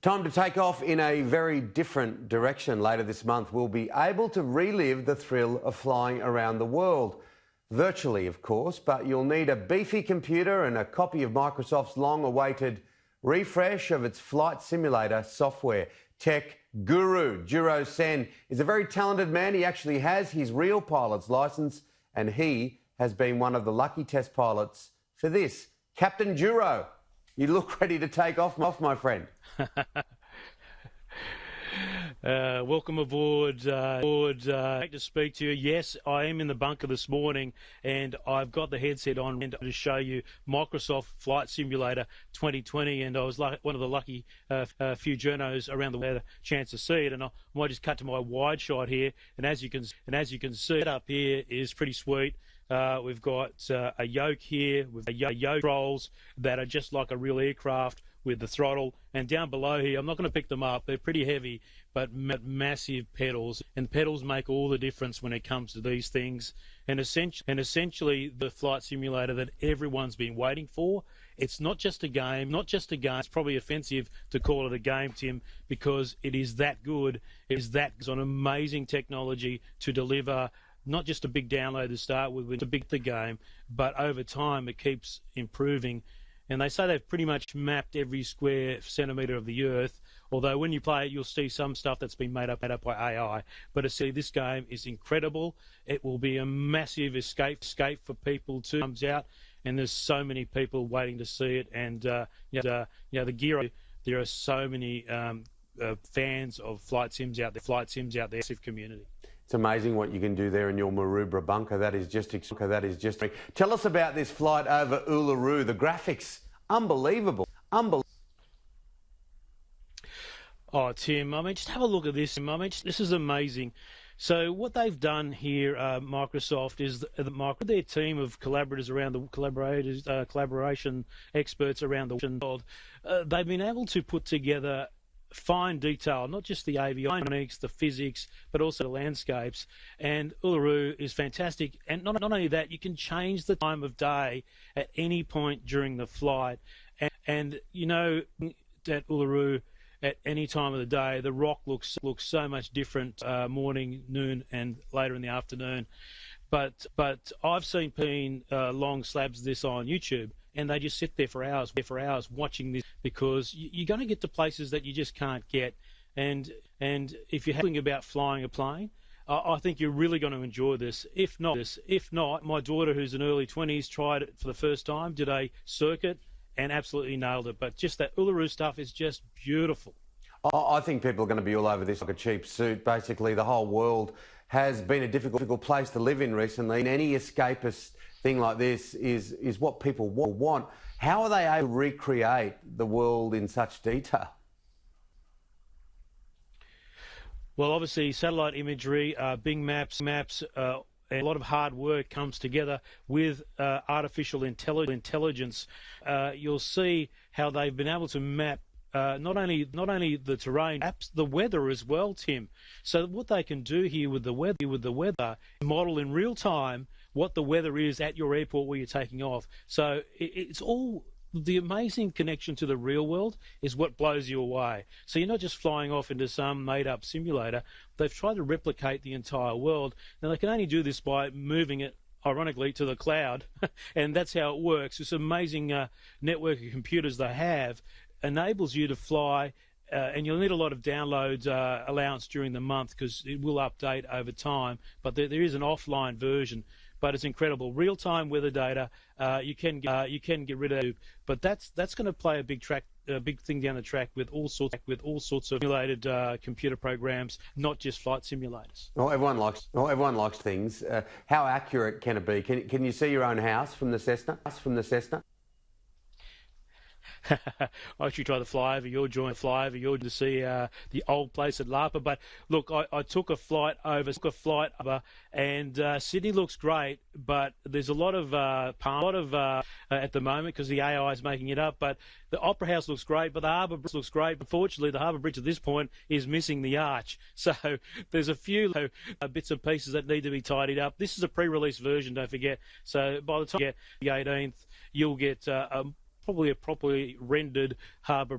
Time to take off in a very different direction. Later this month, we'll be able to relive the thrill of flying around the world. Virtually, of course, but you'll need a beefy computer and a copy of Microsoft's long-awaited refresh of its flight simulator software. Tech guru Djuro Sen is a very talented man. He actually has his real pilot's licence, and he has been one of the lucky test pilots for this. Captain Djuro, you look ready to take off, my friend. Welcome aboard. Great to speak to you. Yes, I am in the bunker this morning, and I've got the headset on to show you Microsoft Flight Simulator 2020. And I was one of the lucky few journos around the world had a chance to see it. And I might just cut to my wide shot here. And as you can see, it up here is pretty sweet. We've got a yoke here with yoke controls that are just like a real aircraft with the throttle, and down below here, I'm not going to pick them up, they're pretty heavy, but massive pedals, and pedals make all the difference when it comes to these things. And essentially the flight simulator that everyone's been waiting for. It's not just a game, it's probably offensive to call it a game, Tim, because it is that good. It's an amazing technology to deliver not just a big download to start with, a big game, but over time it keeps improving. And they say they've pretty much mapped every square centimetre of the Earth, although when you play it, you'll see some stuff that's been made up by AI. But this game is incredible. It will be a massive escape for people too. Comes out, and there's so many people waiting to see it. And the Giro, there are so many fans of flight sims out there, massive community. It's amazing what you can do there in your Maroubra bunker. That is just. Tell us about this flight over Uluru. The graphics, unbelievable. Oh, Tim, just have a look at this. This is amazing. So what they've done here, Microsoft, is their team of collaborators around the collaboration experts around the world. They've been able to put together fine detail, not just the avionics, the physics, but also the landscapes. And Uluru is fantastic. And not only that, you can change the time of day at any point during the flight. And you know, at Uluru, at any time of the day, the rock looks so much different, morning, noon, and later in the afternoon. But I've seen long slabs of this on YouTube, and they just sit there for hours watching this, because you're going to get to places that you just can't get. And if you're thinking about flying a plane, I think you're really going to enjoy this. If not, my daughter, who's in early 20s, tried it for the first time, did a circuit, and absolutely nailed it. But just that Uluru stuff is just beautiful. I think people are going to be all over this like a cheap suit. Basically, the whole world has been a difficult place to live in recently, and any escapist thing like this is what people want. How are they able to recreate the world in such detail? Well, obviously, satellite imagery, Bing Maps, and a lot of hard work comes together with artificial intelligence. You'll see how they've been able to map not only the terrain, perhaps the weather as well, Tim. So what they can do here with the weather, model in real time what the weather is at your airport where you're taking off. So it's all the amazing connection to the real world is what blows you away. So you're not just flying off into some made-up simulator. They've tried to replicate the entire world. Now, they can only do this by moving it, ironically, to the cloud, and that's how it works. This amazing network of computers they have enables you to fly, and you'll need a lot of downloads allowance during the month, because it will update over time, but there is an offline version. But it's incredible. Real-time weather data, you can get rid of, but that's going to play a big thing down the track with all sorts of simulated computer programs, not just flight simulators. Well, everyone likes things. How accurate can it be? Can you see your own house from the Cessna? I actually tried to fly over your joint, to see the old place at Lapa. But look, I took a flight over, and Sydney looks great, but there's a lot of at the moment, because the AI is making it up. But the Opera House looks great, but the Harbour Bridge looks great. Unfortunately, the Harbour Bridge at this point is missing the arch. So there's a few bits and pieces that need to be tidied up. This is a pre-release version, don't forget. So by the time you get the 18th, you'll get probably a properly rendered harbour,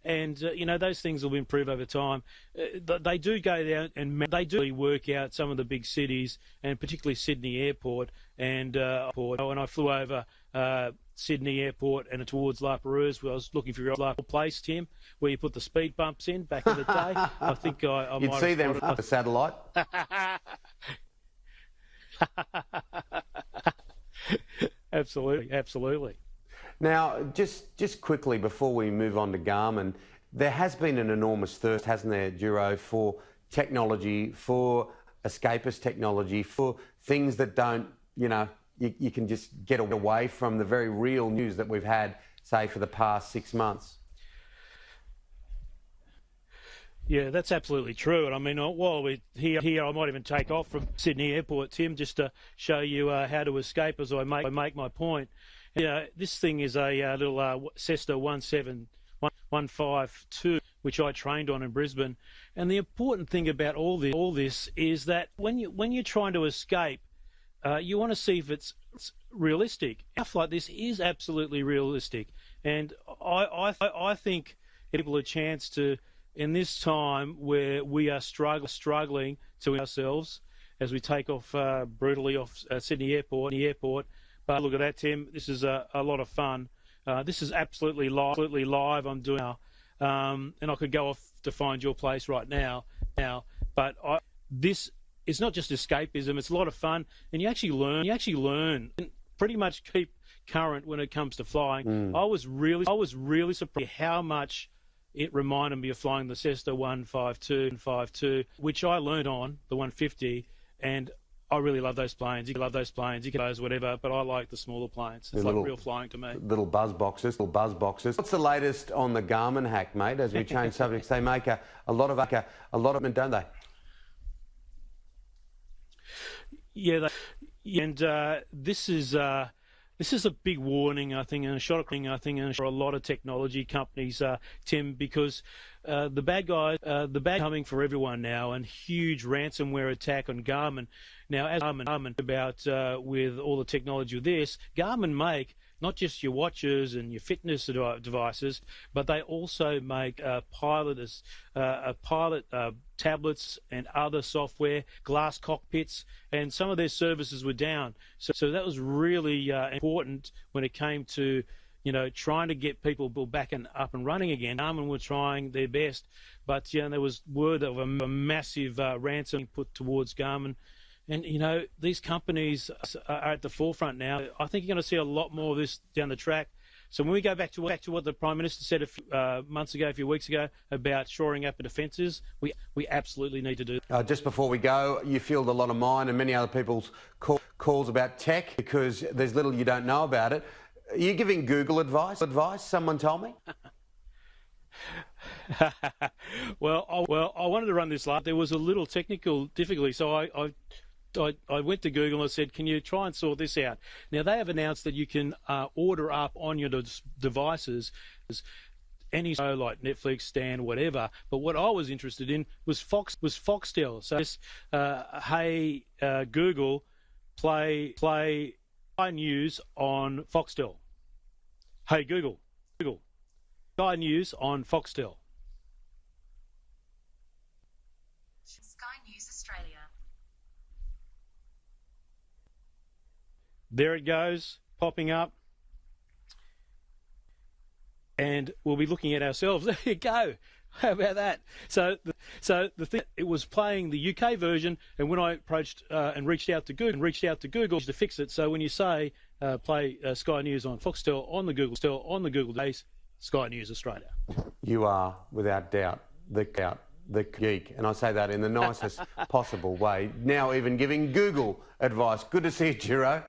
and those things will improve over time. They do go down and they do work out some of the big cities, and particularly Sydney Airport. And when I flew over Sydney Airport and towards La Perouse, where I was looking for your place, Tim, where you put the speed bumps in back in the day. I think I You'd might see have them from the satellite. Absolutely. Now, just quickly before we move on to Garmin, there has been an enormous thirst, hasn't there, Djuro, for technology, for escapist technology, for things that don't, you can just get away from the very real news that we've had, say, for the past 6 months. Yeah, that's absolutely true. And I mean, while we're here, I might even take off from Sydney Airport, Tim, just to show you how to escape as I make my point. This thing is a little Cessna 15152, which I trained on in Brisbane. And the important thing about all this is that when you're trying to escape, you want to see if it's realistic. Stuff like this is absolutely realistic, and I think people a chance to, in this time where we are struggling to ourselves as we take off brutally off Sydney Airport. But look at that, Tim. This is a lot of fun. This is absolutely live. I'm doing now, and I could go off to find your place right now. But this is not just escapism. It's a lot of fun, and you actually learn and pretty much keep current when it comes to flying. I was really surprised how much it reminded me of flying the Cessna 152, which I learned on the 150, and I really love those planes. You can those whatever, but I like the smaller planes. It's like real flying to me. Little buzz boxes. What's the latest on the Garmin hack, mate? As we change subjects, they make a lot of them, don't they? Yeah, and this is a big warning, I think, and a shot for a lot of technology companies, Tim, because the bad coming for everyone now, and huge ransomware attack on Garmin. Now, as Garmin about with all the technology of this, Garmin make not just your watches and your fitness devices, but they also make pilot tablets and other software, glass cockpits, and some of their services were down. So that was really important when it came to trying to get people back and up and running again. Garmin were trying their best, but there was word of a massive ransom put towards Garmin. And, these companies are at the forefront now. I think you're going to see a lot more of this down the track. So when we go back to what the Prime Minister said a few weeks ago about shoring up the defences, we absolutely need to do that. Just before we go, you field a lot of mine and many other people's calls about tech because there's little you don't know about it. Are you giving Google advice? Someone told me. Well, I wanted to run this live. There was a little technical difficulty, so I went to Google and I said, can you try and sort this out? Now, they have announced that you can order up on your devices any show like Netflix, Stan, whatever. But what I was interested in was Foxtel. So, hey, Google, play Sky News on Foxtel. Hey, Google, Sky News on Foxtel. Sky News Australia. There it goes, popping up. And we'll be looking at ourselves. There you go. How about that? So the thing, it was playing the UK version, and when I approached and reached out to Google to fix it. So when you say play Sky News on Foxtel on the Google base, Sky News Australia. You are without doubt the geek, and I say that in the nicest possible way. Now even giving Google advice. Good to see you, Djuro.